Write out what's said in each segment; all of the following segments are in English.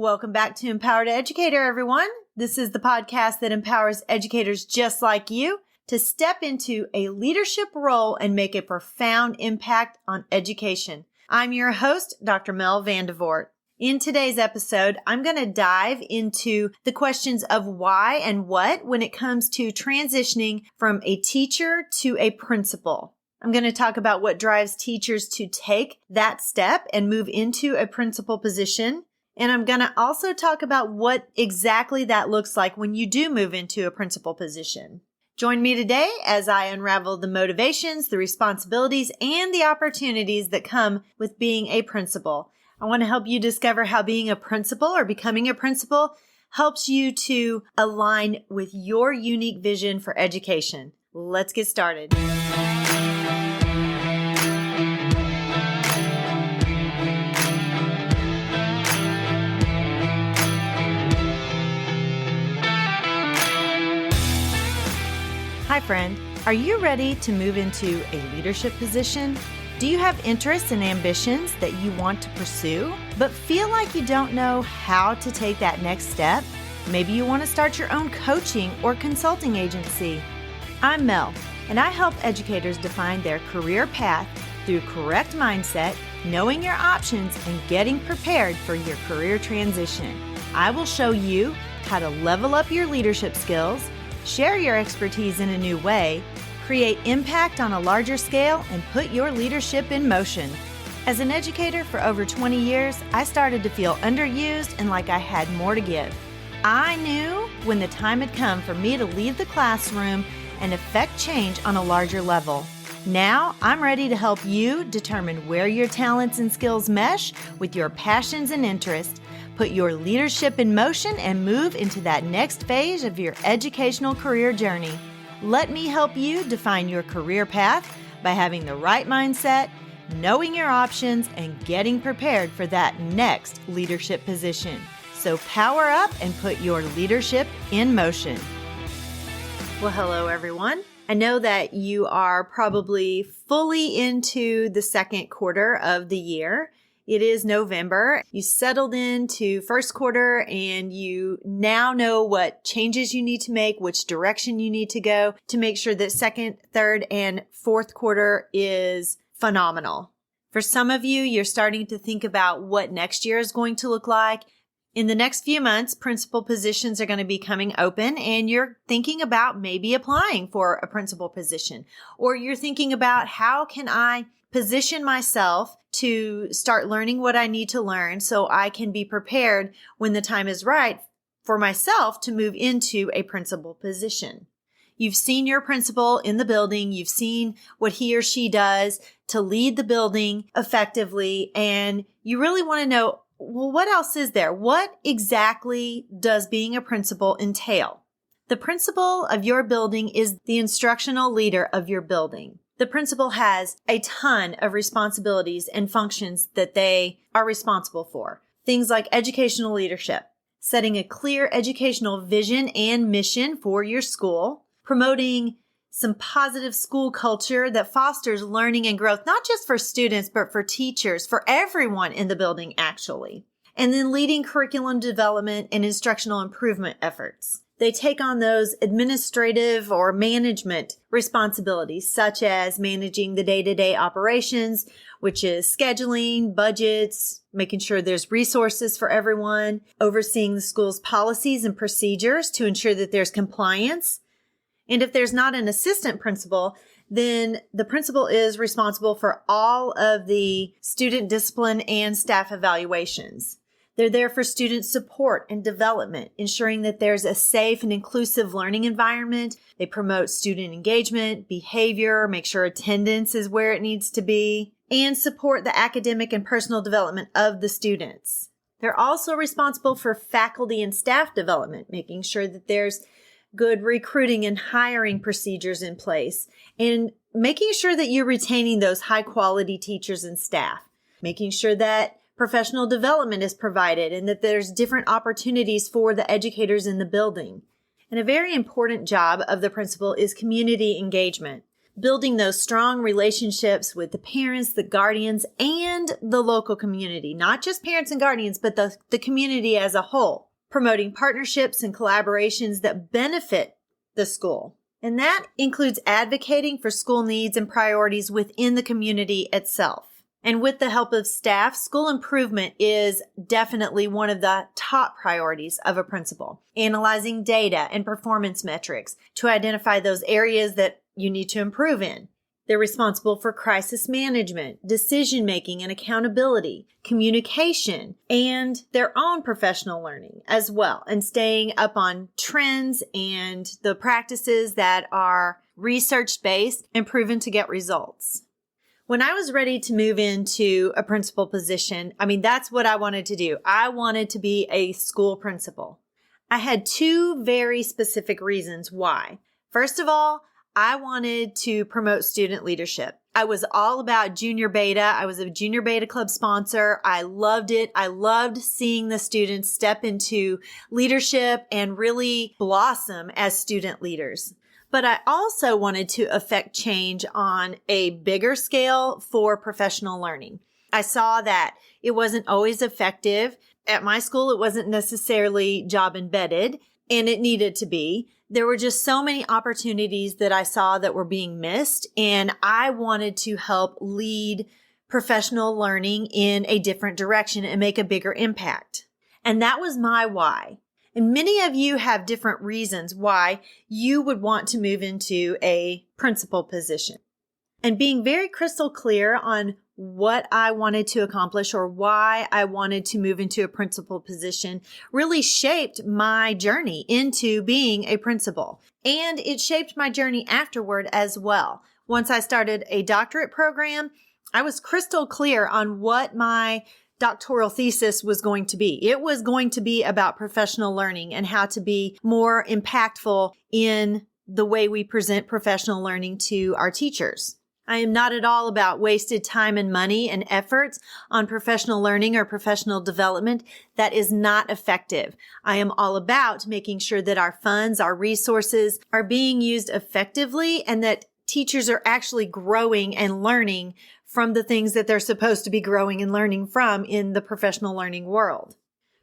Welcome back to Empowered Educator, everyone. This is the podcast that empowers educators just like you to step into a leadership role and make a profound impact on education. I'm your host, Dr. Mel Vandevort. In today's episode, I'm going to dive into the questions of why and what when it comes to transitioning from a teacher to a principal. I'm going to talk about what drives teachers to take that step and move into a principal position. And I'm going to also talk about what exactly that looks like when you do move into a principal position. Join me today as I unravel the motivations, the responsibilities, and the opportunities that come with being a principal. I want to help you discover how being a principal or becoming a principal helps you to align with your unique vision for education. Let's get started. Hi, friend. Are you ready to move into a leadership position? Do you have interests and ambitions that you want to pursue, but feel like you don't know how to take that next step? Maybe you want to start your own coaching or consulting agency. I'm Mel, and I help educators define their career path through correct mindset, knowing your options, and getting prepared for your career transition. I will show you how to level up your leadership skills, share your expertise in a new way, create impact on a larger scale, and put your leadership in motion. As an educator for over 20 years, I started to feel underused and like I had more to give. I knew when the time had come for me to leave the classroom and affect change on a larger level. Now, I'm ready to help you determine where your talents and skills mesh with your passions and interests. Put your leadership in motion and move into that next phase of your educational career journey. Let me help you define your career path by having the right mindset, knowing your options, and getting prepared for that next leadership position. So power up and put your leadership in motion. Well, hello, everyone. I know that you are probably fully into the second quarter of the year. It is November. You settled into first quarter and you now know what changes you need to make, which direction you need to go to make sure that second, third, and fourth quarter is phenomenal. For some of you, you're starting to think about what next year is going to look like. In the next few months, principal positions are going to be coming open and you're thinking about maybe applying for a principal position, or you're thinking about how can I position myself to start learning what I need to learn so I can be prepared when the time is right for myself to move into a principal position. You've seen your principal in the building. You've seen what he or she does to lead the building effectively. And you really want to know, well, what else is there? What exactly does being a principal entail? The principal of your building is the instructional leader of your building. The principal has a ton of responsibilities and functions that they are responsible for. Things like educational leadership, setting a clear educational vision and mission for your school, promoting some positive school culture that fosters learning and growth, not just for students, but for teachers, for everyone in the building, actually. And then leading curriculum development and instructional improvement efforts. They take on those administrative or management responsibilities, such as managing the day-to-day operations, which is scheduling, budgets, making sure there's resources for everyone, overseeing the school's policies and procedures to ensure that there's compliance. And if there's not an assistant principal, then the principal is responsible for all of the student discipline and staff evaluations. They're there for student support and development, ensuring that there's a safe and inclusive learning environment. They promote student engagement, behavior, make sure attendance is where it needs to be, and support the academic and personal development of the students. They're also responsible for faculty and staff development, making sure that there's good recruiting and hiring procedures in place, and making sure that you're retaining those high quality teachers and staff, making sure that professional development is provided and that there's different opportunities for the educators in the building. And a very important job of the principal is community engagement. building those strong relationships with the parents, the guardians, and the local community. Not just parents and guardians, but the community as a whole. Promoting partnerships and collaborations that benefit the school. And that includes advocating for school needs and priorities within the community itself. And with the help of staff, school improvement is definitely one of the top priorities of a principal. Analyzing data and performance metrics to identify those areas that you need to improve in. They're responsible for crisis management, decision-making and accountability, communication, and their own professional learning as well, and staying up on trends and the practices that are research-based and proven to get results. When I was ready to move into a principal position, that's what I wanted to do. I wanted to be a school principal. I had two very specific reasons why. First of all, I wanted to promote student leadership. I was all about Junior Beta. I was a Junior Beta Club sponsor. I loved it. I loved seeing the students step into leadership and really blossom as student leaders. But I also wanted to affect change on a bigger scale for professional learning. I saw that it wasn't always effective. At my school, it wasn't necessarily job embedded, and it needed to be. There were just so many opportunities that I saw that were being missed, and I wanted to help lead professional learning in a different direction and make a bigger impact. And that was my why. And many of you have different reasons why you would want to move into a principal position. And being very crystal clear on what I wanted to accomplish or why I wanted to move into a principal position really shaped my journey into being a principal. And it shaped my journey afterward as well. Once I started a doctorate program, I was crystal clear on what my doctoral thesis was going to be. It was going to be about professional learning and how to be more impactful in the way we present professional learning to our teachers. I am not at all about wasted time and money and efforts on professional learning or professional development that is not effective. I am all about making sure that our funds, our resources are being used effectively and that teachers are actually growing and learning from the things that they're supposed to be growing and learning from in the professional learning world.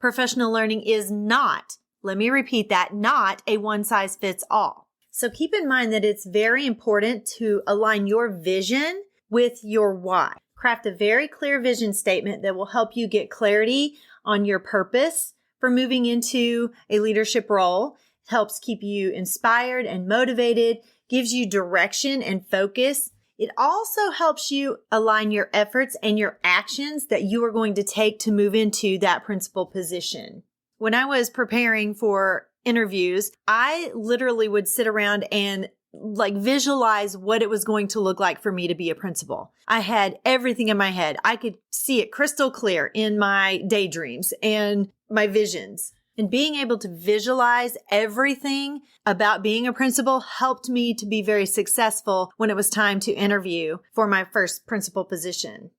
Professional learning is not, let me repeat that, not a one-size-fits-all. So keep in mind that it's very important to align your vision with your why. Craft a very clear vision statement that will help you get clarity on your purpose for moving into a leadership role, helps keep you inspired and motivated, gives you direction and focus. It also helps you align your efforts and your actions that you are going to take to move into that principal position. When I was preparing for interviews, I literally would sit around and visualize what it was going to look like for me to be a principal. I had everything in my head. I could see it crystal clear in my daydreams and my visions. And being able to visualize everything about being a principal helped me to be very successful when it was time to interview for my first principal position.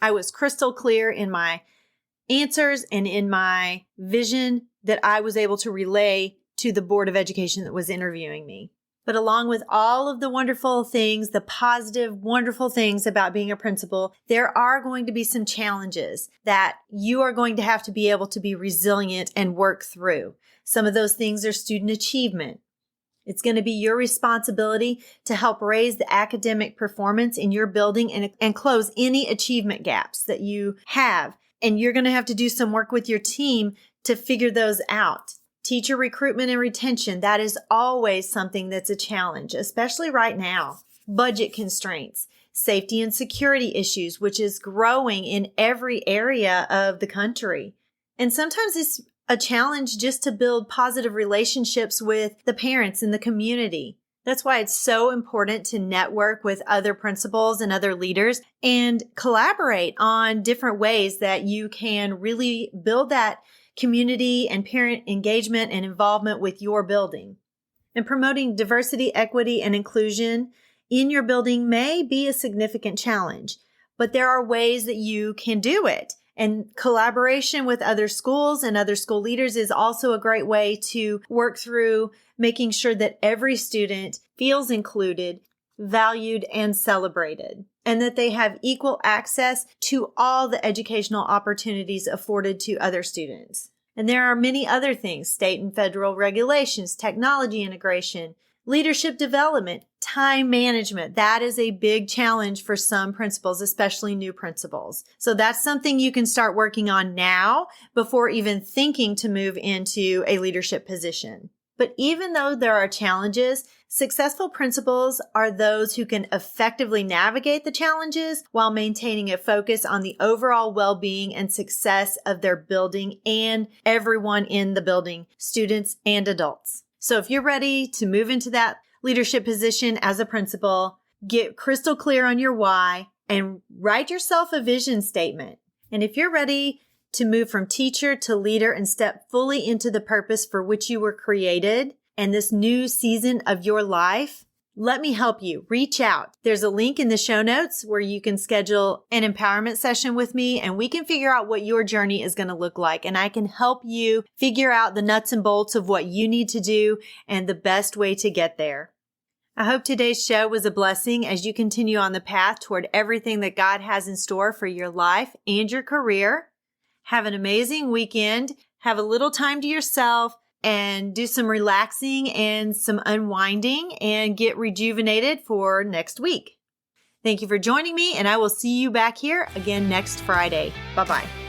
I was crystal clear in my answers and in my vision that I was able to relay to the Board of Education that was interviewing me. But along with all of the wonderful things, the positive, wonderful things about being a principal, there are going to be some challenges that you are going to have to be able to be resilient and work through. Some of those things are student achievement. It's going to be your responsibility to help raise the academic performance in your building and close any achievement gaps that you have. And you're going to have to do some work with your team to figure those out. Teacher recruitment and retention, that is always something that's a challenge, especially right now. Budget constraints, safety and security issues, which is growing in every area of the country. And sometimes it's a challenge just to build positive relationships with the parents in the community. That's why it's so important to network with other principals and other leaders and collaborate on different ways that you can really build that community and parent engagement and involvement with your building. And promoting diversity, equity, and inclusion in your building may be a significant challenge, but there are ways that you can do it. And collaboration with other schools and other school leaders is also a great way to work through making sure that every student feels included valued, and celebrated, and that they have equal access to all the educational opportunities afforded to other students. And there are many other things: state and federal regulations, technology integration, leadership development, time management. That is a big challenge for some principals, especially new principals. So that's something you can start working on now before even thinking to move into a leadership position. But even though there are challenges, successful principals are those who can effectively navigate the challenges while maintaining a focus on the overall well-being and success of their building and everyone in the building, students and adults. So if you're ready to move into that leadership position as a principal, get crystal clear on your why and write yourself a vision statement. And if you're ready to move from teacher to leader and step fully into the purpose for which you were created and this new season of your life, let me help you. Reach out. There's a link in the show notes where you can schedule an empowerment session with me, and we can figure out what your journey is going to look like. And I can help you figure out the nuts and bolts of what you need to do and the best way to get there. I hope today's show was a blessing as you continue on the path toward everything that God has in store for your life and your career. Have an amazing weekend. Have a little time to yourself and do some relaxing and some unwinding and get rejuvenated for next week. Thank you for joining me, and I will see you back here again next Friday. Bye-bye.